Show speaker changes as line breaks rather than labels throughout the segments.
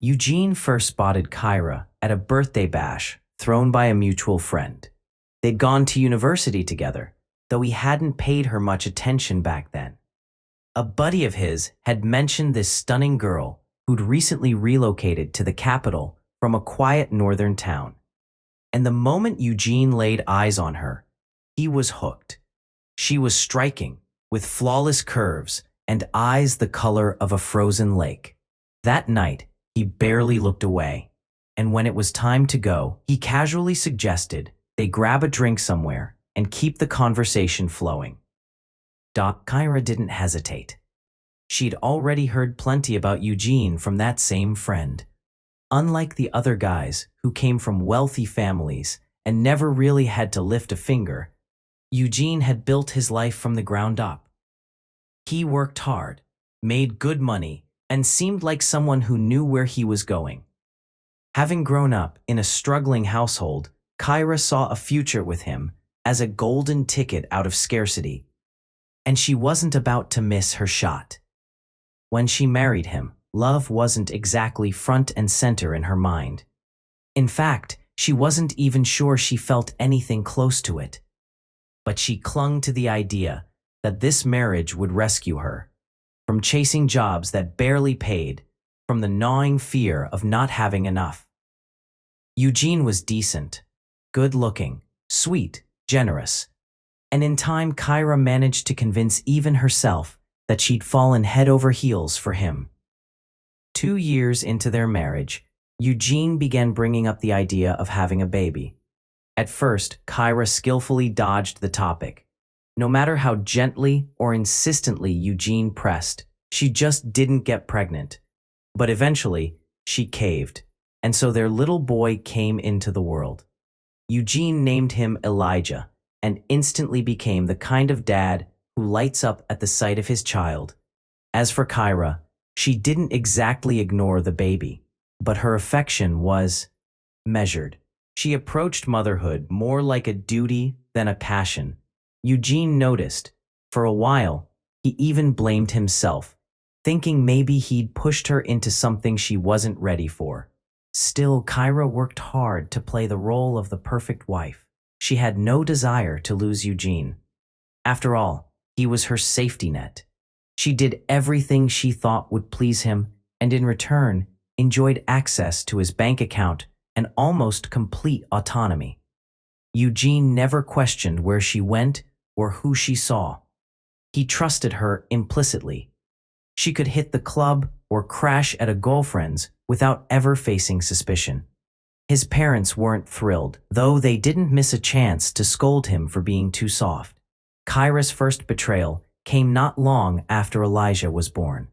Eugene first spotted Kyra at a birthday bash thrown by a mutual friend. They'd gone to university together, though he hadn't paid her much attention back then. A buddy of his had mentioned this stunning girl who'd recently relocated to the capital from a quiet northern town. And the moment Eugene laid eyes on her, he was hooked. She was striking, with flawless curves and eyes the color of a frozen lake. That night, he barely looked away, and when it was time to go, he casually suggested they grab a drink somewhere and keep the conversation flowing. Kyra didn't hesitate. She'd already heard plenty about Eugene from that same friend. Unlike the other guys who came from wealthy families and never really had to lift a finger, Eugene had built his life from the ground up. He worked hard, made good money, and seemed like someone who knew where he was going. Having grown up in a struggling household, Kyra saw a future with him as a golden ticket out of scarcity, and she wasn't about to miss her shot. When she married him, love wasn't exactly front and center in her mind. In fact, she wasn't even sure she felt anything close to it. But she clung to the idea that this marriage would rescue her from chasing jobs that barely paid, from the gnawing fear of not having enough. Eugene was decent, good-looking, sweet, generous, and in time Kyra managed to convince even herself that she'd fallen head over heels for him. 2 years into their marriage, Eugene began bringing up the idea of having a baby. At first, Kyra skillfully dodged the topic. No matter how gently or insistently Eugene pressed, she just didn't get pregnant. But eventually, she caved, and so their little boy came into the world. Eugene named him Elijah and instantly became the kind of dad who lights up at the sight of his child. As for Kyra, she didn't exactly ignore the baby, but her affection was measured. She approached motherhood more like a duty than a passion. Eugene noticed. For a while, he even blamed himself, thinking maybe he'd pushed her into something she wasn't ready for. Still, Kyra worked hard to play the role of the perfect wife. She had no desire to lose Eugene. After all, he was her safety net. She did everything she thought would please him, and in return, enjoyed access to his bank account and almost complete autonomy. Eugene never questioned where she went or who she saw. He trusted her implicitly. She could hit the club or crash at a girlfriend's without ever facing suspicion. His parents weren't thrilled, though they didn't miss a chance to scold him for being too soft. Kyra's first betrayal came not long after Elijah was born.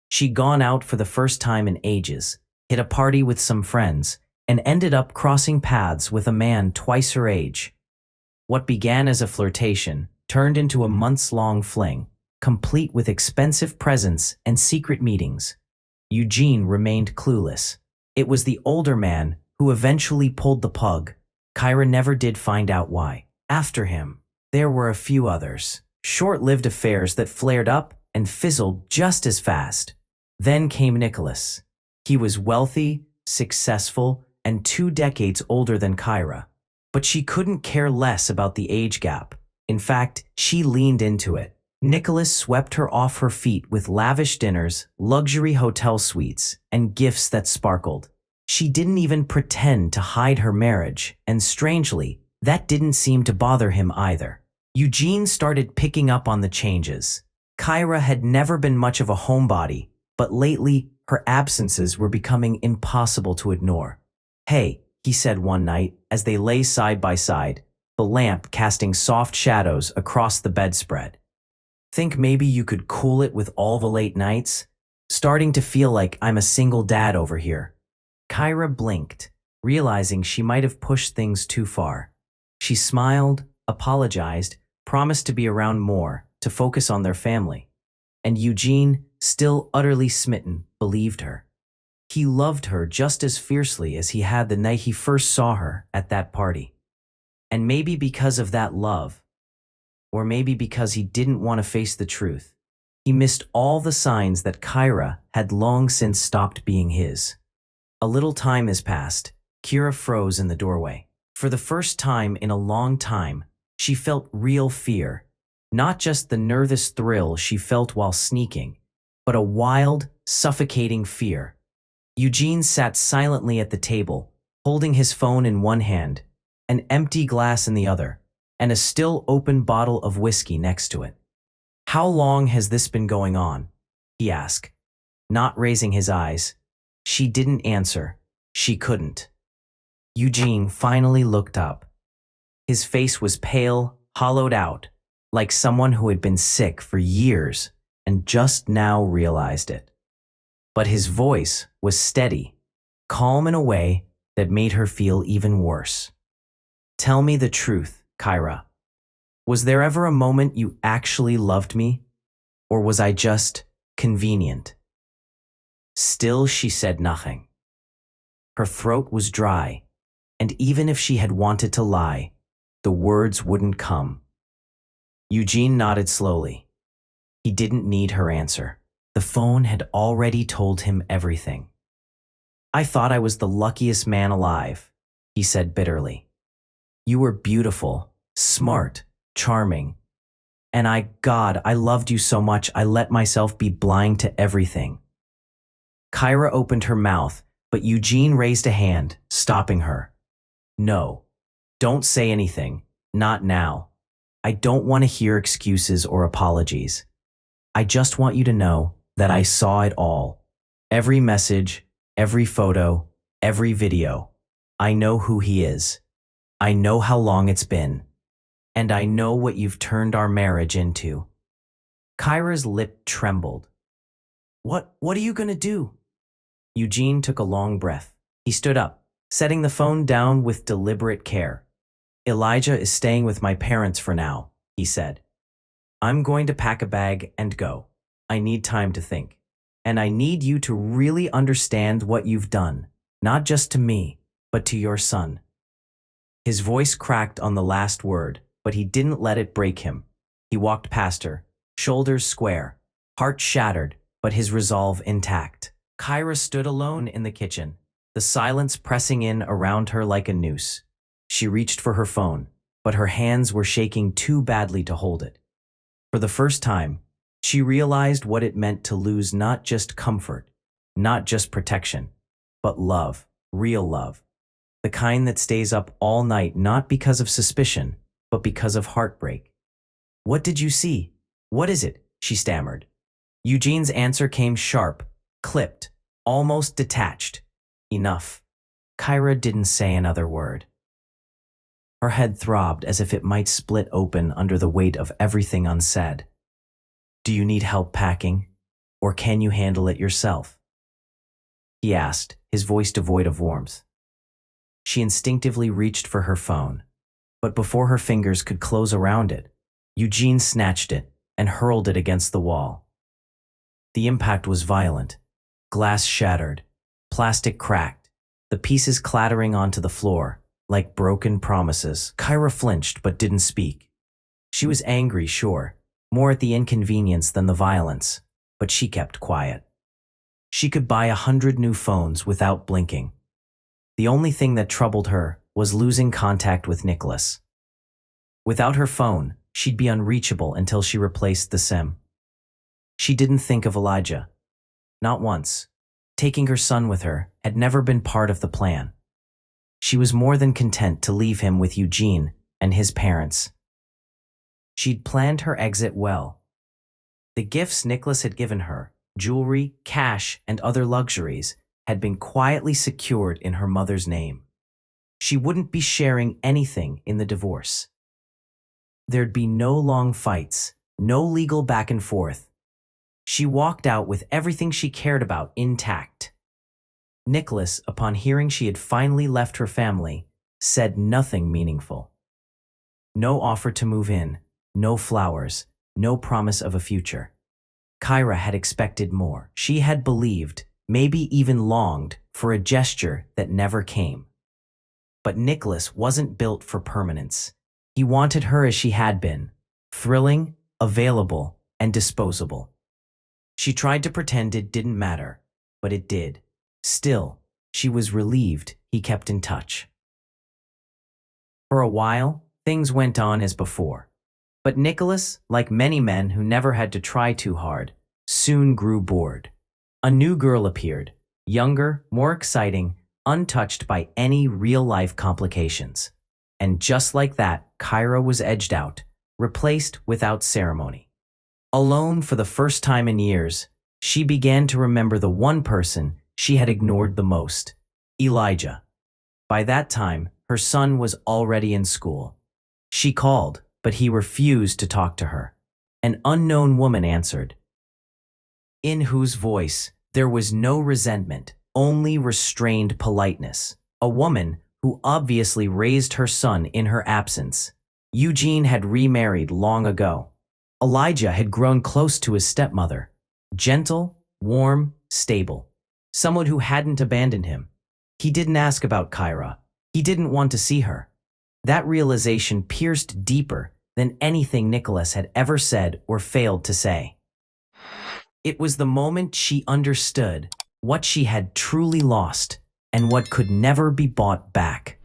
She'd gone out for the first time in ages, hit a party with some friends, and ended up crossing paths with a man twice her age. What began as a flirtation turned into a months-long fling, complete with expensive presents and secret meetings. Eugene remained clueless. It was the older man who eventually pulled the plug. Kyra never did find out why. After him, there were a few others, short-lived affairs that flared up and fizzled just as fast. Then came Nicholas. He was wealthy, successful, and 2 decades older than Kyra. But she couldn't care less about the age gap. In fact, she leaned into it. Nicholas swept her off her feet with lavish dinners, luxury hotel suites, and gifts that sparkled. She didn't even pretend to hide her marriage, and strangely, that didn't seem to bother him either. Eugene started picking up on the changes. Kyra had never been much of a homebody, but lately, her absences were becoming impossible to ignore. "Hey," he said one night as they lay side by side, the lamp casting soft shadows across the bedspread. "Think maybe you could cool it with all the late nights? Starting to feel like I'm a single dad over here." Kyra blinked, realizing she might have pushed things too far. She smiled, apologized, promised to be around more, to focus on their family. And Eugene, still utterly smitten, believed her. He loved her just as fiercely as he had the night he first saw her at that party. And maybe because of that love, or maybe because he didn't want to face the truth, he missed all the signs that Kyra had long since stopped being his. A little time has passed. Kira froze in the doorway. For the first time in a long time, she felt real fear. Not just the nervous thrill she felt while sneaking, but a wild, suffocating fear. Eugene sat silently at the table, holding his phone in one hand, an empty glass in the other, and a still open bottle of whiskey next to it. "How long has this been going on?" he asked, not raising his eyes. She didn't answer. She couldn't. Eugene finally looked up. His face was pale, hollowed out, like someone who had been sick for years and just now realized it. But his voice was steady, calm in a way that made her feel even worse. "Tell me the truth, Kyra. Was there ever a moment you actually loved me? Or was I just convenient?" Still, she said nothing. Her throat was dry, and even if she had wanted to lie, the words wouldn't come. Eugene nodded slowly. He didn't need her answer. The phone had already told him everything. "I thought I was the luckiest man alive," he said bitterly. "You were beautiful, smart, charming. And God, I loved you so much I let myself be blind to everything." Kyra opened her mouth, but Eugene raised a hand, stopping her. "No, don't say anything, not now. I don't want to hear excuses or apologies. I just want you to know that I saw it all. Every message, every photo, every video. I know who he is. I know how long it's been. And I know what you've turned our marriage into." Kyra's lip trembled. What are you going to do?" Eugene took a long breath. He stood up, setting the phone down with deliberate care. "Elijah is staying with my parents for now," he said. "I'm going to pack a bag and go. I need time to think. And I need you to really understand what you've done, not just to me, but to your son." His voice cracked on the last word, but he didn't let it break him. He walked past her, shoulders square, heart shattered, but his resolve intact. Kyra stood alone in the kitchen, the silence pressing in around her like a noose. She reached for her phone, but her hands were shaking too badly to hold it. For the first time, she realized what it meant to lose not just comfort, not just protection, but love, real love. The kind that stays up all night not because of suspicion, but because of heartbreak. "What did you see? What is it?" she stammered. Eugene's answer came sharp, clipped, almost detached. "Enough." Kyra didn't say another word. Her head throbbed as if it might split open under the weight of everything unsaid. "Do you need help packing? Or can you handle it yourself?" he asked, his voice devoid of warmth. She instinctively reached for her phone, but before her fingers could close around it, Eugene snatched it and hurled it against the wall. The impact was violent. Glass shattered, plastic cracked, the pieces clattering onto the floor, like broken promises. Kyra flinched but didn't speak. She was angry, sure, more at the inconvenience than the violence, but she kept quiet. She could buy 100 new phones without blinking. The only thing that troubled her was losing contact with Nicholas. Without her phone, she'd be unreachable until she replaced the SIM. She didn't think of Elijah. Not once. Taking her son with her had never been part of the plan. She was more than content to leave him with Eugene and his parents. She'd planned her exit well. The gifts Nicholas had given her, jewelry, cash, and other luxuries, had been quietly secured in her mother's name. She wouldn't be sharing anything in the divorce. There'd be no long fights, no legal back and forth. She walked out with everything she cared about intact. Nicholas, upon hearing she had finally left her family, said nothing meaningful. No offer to move in, no flowers, no promise of a future. Kyra had expected more. She had believed, maybe even longed, for a gesture that never came. But Nicholas wasn't built for permanence. He wanted her as she had been, thrilling, available, and disposable. She tried to pretend it didn't matter, but it did. Still, she was relieved he kept in touch. For a while, things went on as before. But Nicholas, like many men who never had to try too hard, soon grew bored. A new girl appeared, younger, more exciting, untouched by any real-life complications. And just like that, Kyra was edged out, replaced without ceremony. Alone for the first time in years, she began to remember the one person she had ignored the most, Elijah. By that time, her son was already in school. She called, but he refused to talk to her. An unknown woman answered, in whose voice there was no resentment, only restrained politeness. A woman who obviously raised her son in her absence. Eugene had remarried long ago. Elijah had grown close to his stepmother. Gentle, warm, stable. Someone who hadn't abandoned him. He didn't ask about Kyra. He didn't want to see her. That realization pierced deeper than anything Nicholas had ever said or failed to say. It was the moment she understood what she had truly lost and what could never be bought back.